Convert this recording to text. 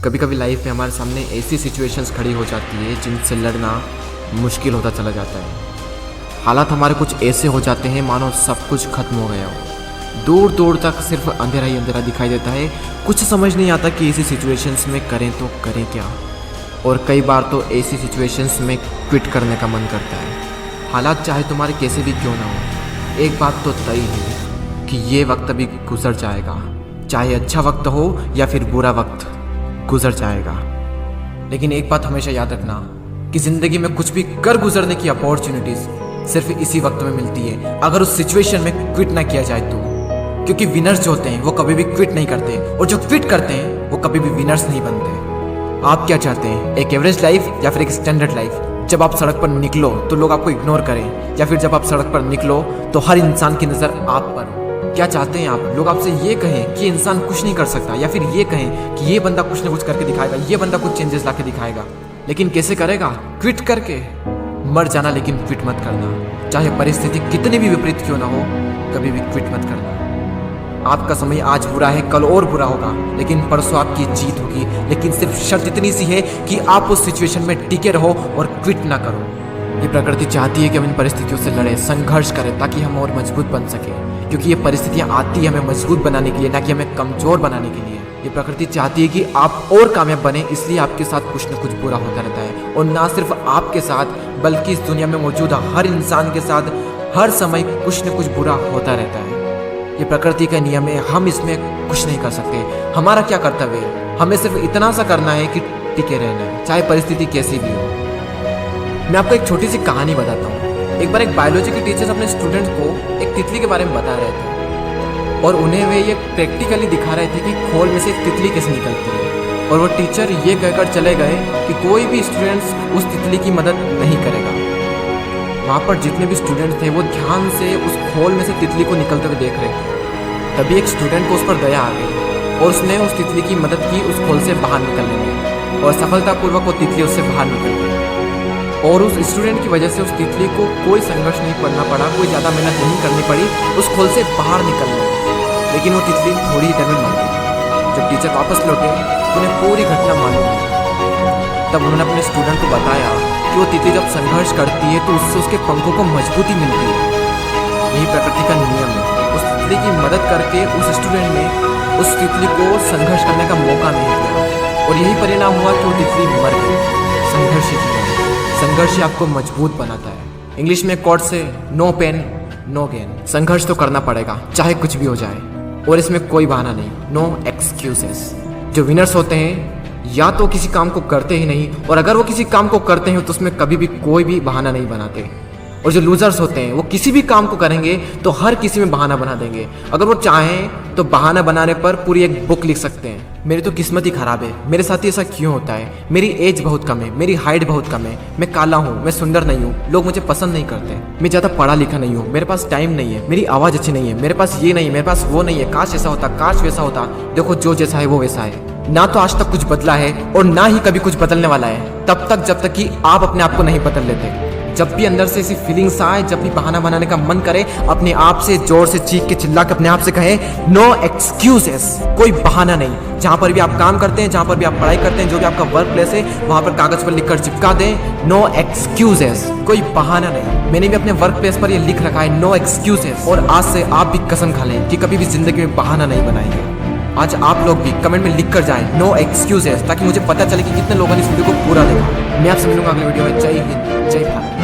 कभी कभी लाइफ में हमारे सामने ऐसी सिचुएशंस खड़ी हो जाती है जिनसे लड़ना मुश्किल होता चला जाता है। हालात हमारे कुछ ऐसे हो जाते हैं मानो सब कुछ खत्म हो गया हो। दूर दूर तक सिर्फ अंधेरा ही अंधेरा दिखाई देता है। कुछ समझ नहीं आता कि ऐसी सिचुएशंस में करें तो करें क्या। और कई बार तो ऐसी सिचुएशंस में क्विट करने का मन करता है। हालात चाहे तुम्हारे कैसे भी क्यों ना हो, एक बात तो तय है कि ये वक्त अभी गुजर जाएगा। चाहे अच्छा वक्त हो या फिर बुरा वक्त, गुजर जाएगा। लेकिन एक बात हमेशा याद रखना कि ज़िंदगी में कुछ भी कर गुजरने की अपॉर्चुनिटीज़ सिर्फ इसी वक्त में मिलती है, अगर उस सिचुएशन में क्विट ना किया जाए तो। क्योंकि विनर्स जो होते हैं वो कभी भी क्विट नहीं करते, और जो क्विट करते हैं वो कभी भी विनर्स नहीं बनते। आप क्या चाहते हैं, एक एवरेज लाइफ या फिर एक स्टैंडर्ड लाइफ? जब आप सड़क पर निकलो तो लोग आपको इग्नोर करें, या फिर जब आप सड़क पर निकलो तो हर इंसान की नज़र आप पर हो? क्या चाहते हैं आप? लोग आपसे ये कहें कि इंसान कुछ नहीं कर सकता, या फिर ये कहें कि ये बंदा कुछ ना कुछ करके दिखाएगा, ये बंदा कुछ चेंजेस ला के दिखाएगा। लेकिन कैसे करेगा? क्विट करके। मर जाना, लेकिन क्विट मत करना। चाहे परिस्थिति कितनी भी विपरीत क्यों ना हो, कभी भी क्विट मत करना। आपका समय आज बुरा है, कल और बुरा होगा, लेकिन परसों आपकी जीत होगी। लेकिन सिर्फ शर्त इतनी सी है कि आप उस सिचुएशन में टिके रहो और क्विट ना करो। ये प्रकृति चाहती है कि हम इन परिस्थितियों से लड़ें, संघर्ष करें, ताकि हम और मजबूत बन सकें। क्योंकि ये परिस्थितियाँ आती है हमें मजबूत बनाने के लिए, ना कि हमें कमज़ोर बनाने के लिए। ये प्रकृति चाहती है कि आप और कामयाब बने, इसलिए आपके साथ कुछ न कुछ बुरा होता रहता है। और ना सिर्फ आपके साथ, बल्कि इस दुनिया में मौजूद हर इंसान के साथ हर समय कुछ न कुछ बुरा होता रहता है। ये प्रकृति का नियम है, हम इसमें कुछ नहीं कर सकते। हमारा क्या कर्तव्य है? हमें सिर्फ इतना सा करना है कि टिके रहना है, चाहे परिस्थिति कैसी भी हो। मैं आपको एक छोटी सी कहानी बताता हूँ। एक बार एक बायोलॉजी के टीचर्स अपने स्टूडेंट्स को एक तितली के बारे में बता रहे थे, और उन्हें वे ये प्रैक्टिकली दिखा रहे थे कि खोल में से एक तितली कैसे निकलती है। और वो टीचर ये कहकर चले गए कि कोई भी स्टूडेंट्स उस तितली की मदद नहीं करेगा। वहाँ पर जितने भी स्टूडेंट्स थे वो ध्यान से उस खोल में से तितली को निकलते हुए देख रहे थे। तभी एक स्टूडेंट को उस पर दया आ गई और उसने उस तितली की मदद की उस खोल से बाहर निकलने में, और सफलतापूर्वक वो तितली उससे बाहर निकल गई। और उस स्टूडेंट की वजह से उस तितली को कोई संघर्ष नहीं करना पड़ा, कोई ज़्यादा मेहनत नहीं करनी पड़ी उस खोल से बाहर निकलने में। लेकिन वो तितली थोड़ी ही देर में मर गई। जब टीचर वापस लौटे तो उन्हें पूरी घटना मालूम हुई। तब उन्होंने अपने स्टूडेंट को बताया कि वो तितली जब संघर्ष करती है तो उससे उसके पंखों को मजबूती मिलती है। यही प्रकृति का नियम है। उस तितली की मदद करके उस स्टूडेंट ने उस तितली को संघर्ष करने का मौका नहीं दिया, और यही परिणाम हुआ कि वो तितली मर गई। संघर्ष ही आपको मजबूत बनाता है। इंग्लिश में कोट से नो पेन नो गेन। संघर्ष तो करना पड़ेगा, चाहे कुछ भी हो जाए, और इसमें कोई बहाना नहीं, नो एक्सक्यूजेस। जो विनर्स होते हैं या तो किसी काम को करते ही नहीं, और अगर वो किसी काम को करते हैं तो उसमें कभी भी कोई भी बहाना नहीं बनाते। और जो लूजर्स होते हैं वो किसी भी काम को करेंगे तो हर किसी में बहाना बना देंगे। अगर वो चाहें तो बहाना बनाने पर पूरी एक बुक लिख सकते हैं। मेरी तो किस्मत ही खराब है, मेरे साथ ही ऐसा क्यों होता है, मेरी एज बहुत कम है, मेरी हाइट बहुत कम है, मैं काला हूँ, मैं सुंदर नहीं हूँ, लोग मुझे पसंद नहीं करते, मैं ज़्यादा पढ़ा लिखा नहीं हूँ, मेरे पास टाइम नहीं है, मेरी आवाज़ अच्छी नहीं है, मेरे पास ये नहीं है, मेरे पास वो नहीं है, काश ऐसा होता, काश वैसा होता। देखो, जो जैसा है वो वैसा है। ना तो आज तक कुछ बदला है और ना ही कभी कुछ बदलने वाला है, तब तक जब तक कि आप अपने आप को नहीं बदल लेते। जब भी अंदर से ऐसी फीलिंग्स आए, जब भी बहाना बनाने का मन करे, अपने आप से जोर से चीख के चिल्ला के अपने आप से कहें नो एक्सक्यूजेस। कोई बहाना नहीं। जहाँ पर भी आप काम करते हैं, जहाँ पर भी आप पढ़ाई करते हैं, जो भी आपका वर्क प्लेस है, वहाँ पर कागज पर लिखकर चिपका दें नो एक्सक्यूजेस। कोई बहाना नहीं। मैंने भी अपने वर्क प्लेस पर ये लिख रखा है नो एक्सक्यूजेस, और आज से आप भी कसम खा लें कि कभी भी जिंदगी में बहाना नहीं बनाएंगे। आज आप लोग भी कमेंट में लिख कर जाएं नो एक्सक्यूजेस, ताकि मुझे पता चले कि कितने लोगों ने इस वीडियो को पूरा देखा। मैं आपसे मिलूंगा अगले वीडियो में। जय हिंद, जय भारत।